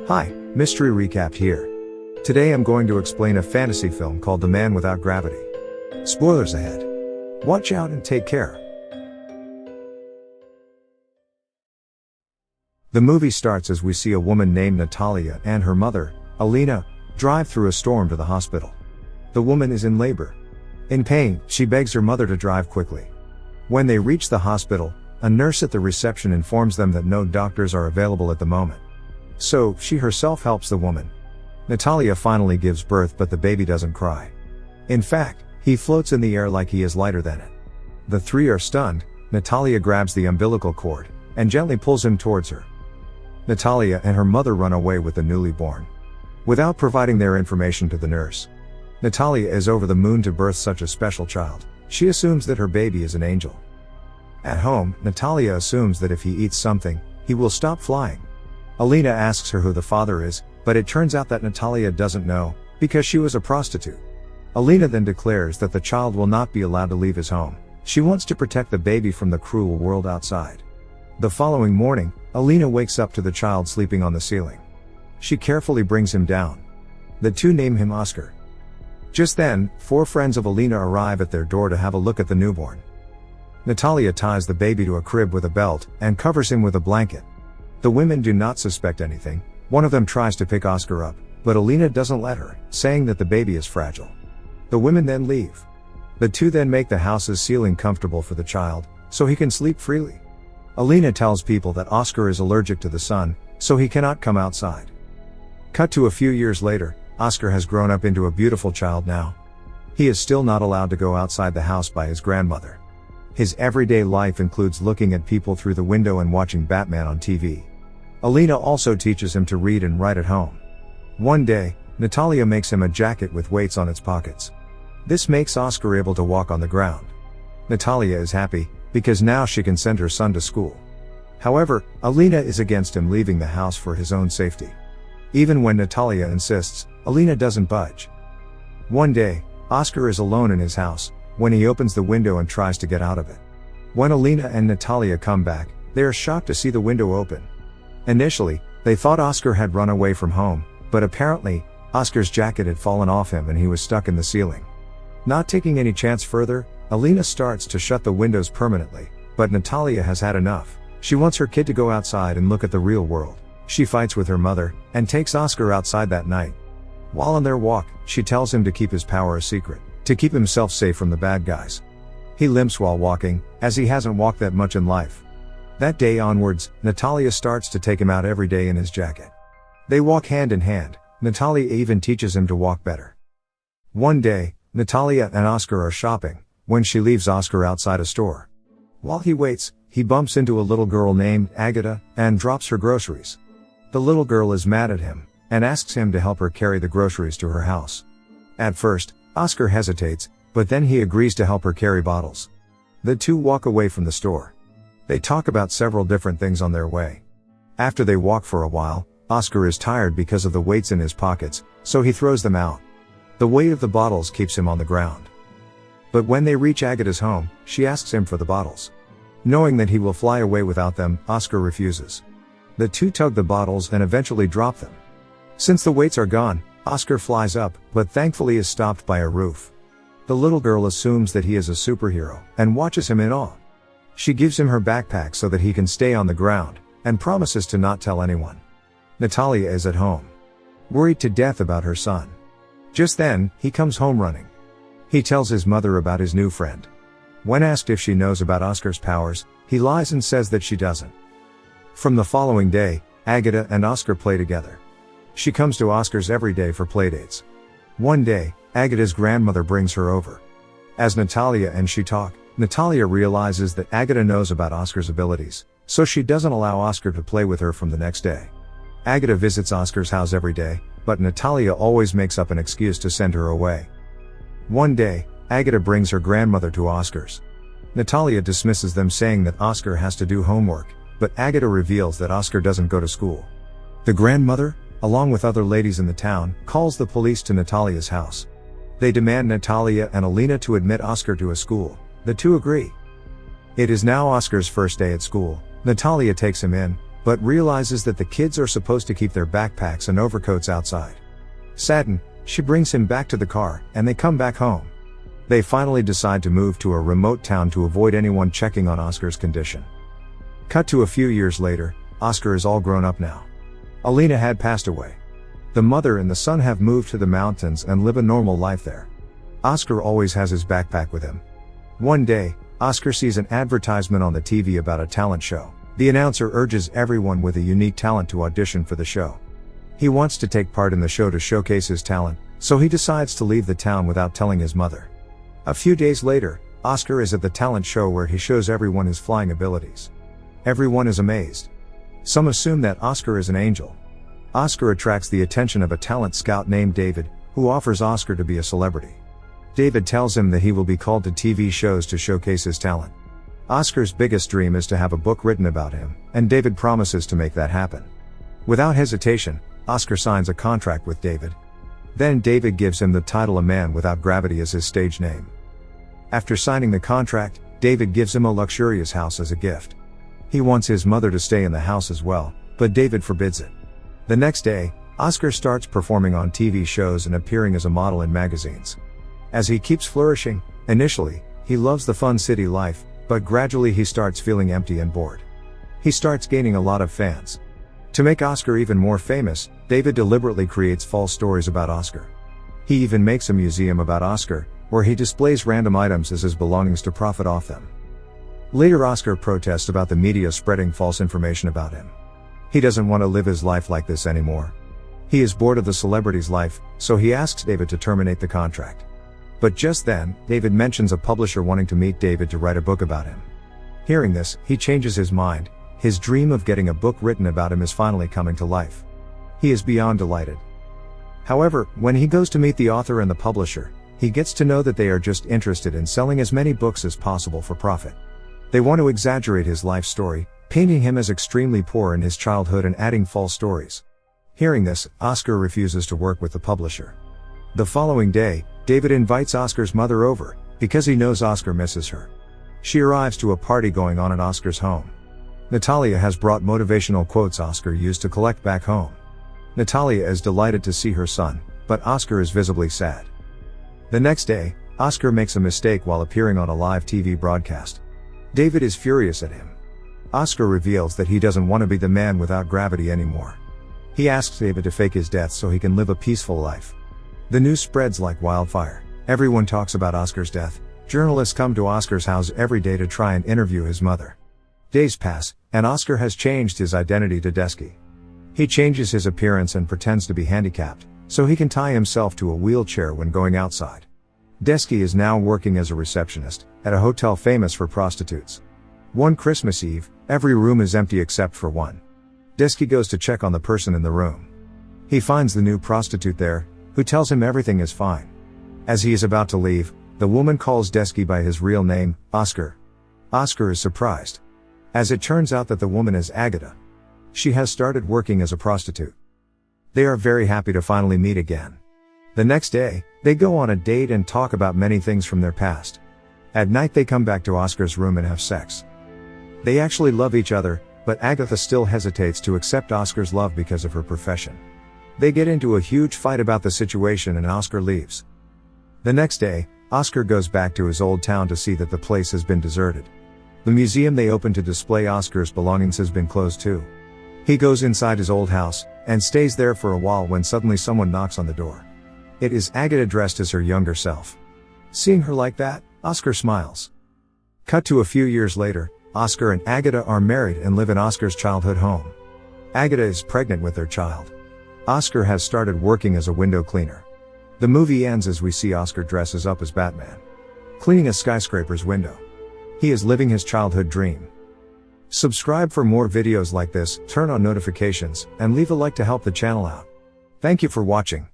Hi, Mystery Recap here. Today I'm going to explain a fantasy film called The Man Without Gravity. Spoilers ahead. Watch out and take care. The movie starts as we see a woman named Natalia and her mother, Alina, drive through a storm to the hospital. The woman is in labor. In pain, she begs her mother to drive quickly. When they reach the hospital, a nurse at the reception informs them that no doctors are available at the moment. So, she herself helps the woman. Natalia finally gives birth, but the baby doesn't cry. In fact, he floats in the air like he is lighter than it. The three are stunned. Natalia grabs the umbilical cord and gently pulls him towards her. Natalia and her mother run away with the newly born, without providing their information to the nurse. Natalia is over the moon to birth such a special child. She assumes that her baby is an angel. At home, Natalia assumes that if he eats something, he will stop flying. Alina asks her who the father is, but it turns out that Natalia doesn't know, because she was a prostitute. Alina then declares that the child will not be allowed to leave his home. She wants to protect the baby from the cruel world outside. The following morning, Alina wakes up to the child sleeping on the ceiling. She carefully brings him down. The two name him Oscar. Just then, 4 friends of Alina arrive at their door to have a look at the newborn. Natalia ties the baby to a crib with a belt and covers him with a blanket. The women do not suspect anything. One of them tries to pick Oscar up, but Alina doesn't let her, saying that the baby is fragile. The women then leave. The two then make the house's ceiling comfortable for the child, so he can sleep freely. Alina tells people that Oscar is allergic to the sun, so he cannot come outside. Cut to a few years later, Oscar has grown up into a beautiful child now. He is still not allowed to go outside the house by his grandmother. His everyday life includes looking at people through the window and watching Batman on TV. Alina also teaches him to read and write at home. One day, Natalia makes him a jacket with weights on its pockets. This makes Oscar able to walk on the ground. Natalia is happy, because now she can send her son to school. However, Alina is against him leaving the house for his own safety. Even when Natalia insists, Alina doesn't budge. One day, Oscar is alone in his house, when he opens the window and tries to get out of it. When Alina and Natalia come back, they are shocked to see the window open. Initially, they thought Oscar had run away from home, but apparently, Oscar's jacket had fallen off him and he was stuck in the ceiling. Not taking any chance further, Alina starts to shut the windows permanently, but Natalia has had enough. She wants her kid to go outside and look at the real world. She fights with her mother, and takes Oscar outside that night. While on their walk, she tells him to keep his power a secret, to keep himself safe from the bad guys. He limps while walking, as he hasn't walked that much in life. That day onwards, Natalia starts to take him out every day in his jacket. They walk hand in hand. Natalia even teaches him to walk better. One day, Natalia and Oscar are shopping, when she leaves Oscar outside a store. While he waits, he bumps into a little girl named Agata, and drops her groceries. The little girl is mad at him, and asks him to help her carry the groceries to her house. At first, Oscar hesitates, but then he agrees to help her carry bottles. The two walk away from the store. They talk about several different things on their way. After they walk for a while, Oscar is tired because of the weights in his pockets, so he throws them out. The weight of the bottles keeps him on the ground. But when they reach Agata's home, she asks him for the bottles. Knowing that he will fly away without them, Oscar refuses. The two tug the bottles and eventually drop them. Since the weights are gone, Oscar flies up, but thankfully is stopped by a roof. The little girl assumes that he is a superhero, and watches him in awe. She gives him her backpack so that he can stay on the ground, and promises to not tell anyone. Natalia is at home, worried to death about her son. Just then, he comes home running. He tells his mother about his new friend. When asked if she knows about Oscar's powers, he lies and says that she doesn't. From the following day, Agata and Oscar play together. She comes to Oscar's every day for playdates. One day, Agata's grandmother brings her over. As Natalia and she talk, Natalia realizes that Agata knows about Oscar's abilities, so she doesn't allow Oscar to play with her from the next day. Agata visits Oscar's house every day, but Natalia always makes up an excuse to send her away. One day, Agata brings her grandmother to Oscar's. Natalia dismisses them, saying that Oscar has to do homework, but Agata reveals that Oscar doesn't go to school. The grandmother, along with other ladies in the town, calls the police to Natalia's house. They demand Natalia and Alina to admit Oscar to a school. The two agree. It is now Oscar's first day at school. Natalia takes him in, but realizes that the kids are supposed to keep their backpacks and overcoats outside. Saddened, she brings him back to the car, and they come back home. They finally decide to move to a remote town to avoid anyone checking on Oscar's condition. Cut to a few years later, Oscar is all grown up now. Alina had passed away. The mother and the son have moved to the mountains and live a normal life there. Oscar always has his backpack with him. One day, Oscar sees an advertisement on the TV about a talent show. The announcer urges everyone with a unique talent to audition for the show. He wants to take part in the show to showcase his talent, so he decides to leave the town without telling his mother. A few days later, Oscar is at the talent show where he shows everyone his flying abilities. Everyone is amazed. Some assume that Oscar is an angel. Oscar attracts the attention of a talent scout named David, who offers Oscar to be a celebrity. David tells him that he will be called to TV shows to showcase his talent. Oscar's biggest dream is to have a book written about him, and David promises to make that happen. Without hesitation, Oscar signs a contract with David. Then David gives him the title A Man Without Gravity as his stage name. After signing the contract, David gives him a luxurious house as a gift. He wants his mother to stay in the house as well, but David forbids it. The next day, Oscar starts performing on TV shows and appearing as a model in magazines. As he keeps flourishing, initially, he loves the fun city life, but gradually he starts feeling empty and bored. He starts gaining a lot of fans. To make Oscar even more famous, David deliberately creates false stories about Oscar. He even makes a museum about Oscar, where he displays random items as his belongings to profit off them. Later, Oscar protests about the media spreading false information about him. He doesn't want to live his life like this anymore. He is bored of the celebrity's life, so he asks David to terminate the contract. But just then, David mentions a publisher wanting to meet David to write a book about him. Hearing this, he changes his mind. His dream of getting a book written about him is finally coming to life. He is beyond delighted. However, when he goes to meet the author and the publisher, he gets to know that they are just interested in selling as many books as possible for profit. They want to exaggerate his life story, painting him as extremely poor in his childhood and adding false stories. Hearing this, Oscar refuses to work with the publisher. The following day, David invites Oscar's mother over, because he knows Oscar misses her. She arrives to a party going on at Oscar's home. Natalia has brought motivational quotes Oscar used to collect back home. Natalia is delighted to see her son, but Oscar is visibly sad. The next day, Oscar makes a mistake while appearing on a live TV broadcast. David is furious at him. Oscar reveals that he doesn't want to be the man without gravity anymore. He asks David to fake his death so he can live a peaceful life. The news spreads like wildfire. Everyone talks about Oscar's death. Journalists come to Oscar's house every day to try and interview his mother. Days pass, and Oscar has changed his identity to Desky. He changes his appearance and pretends to be handicapped, so he can tie himself to a wheelchair when going outside. Desky is now working as a receptionist, at a hotel famous for prostitutes. One Christmas Eve, every room is empty except for one. Desky goes to check on the person in the room. He finds the new prostitute there, who tells him everything is fine. As he is about to leave, the woman calls Desky by his real name, Oscar. Oscar is surprised. As it turns out that the woman is Agatha. She has started working as a prostitute. They are very happy to finally meet again. The next day, they go on a date and talk about many things from their past. At night they come back to Oscar's room and have sex. They actually love each other, but Agatha still hesitates to accept Oscar's love because of her profession. They get into a huge fight about the situation and Oscar leaves. The next day, Oscar goes back to his old town to see that the place has been deserted. The museum they opened to display Oscar's belongings has been closed too. He goes inside his old house, and stays there for a while when suddenly someone knocks on the door. It is Agatha dressed as her younger self. Seeing her like that, Oscar smiles. Cut to a few years later, Oscar and Agatha are married and live in Oscar's childhood home. Agatha is pregnant with their child. Oscar has started working as a window cleaner. The movie ends as we see Oscar dresses up as Batman, cleaning a skyscraper's window. He is living his childhood dream. Subscribe for more videos like this, turn on notifications, and leave a like to help the channel out. Thank you for watching.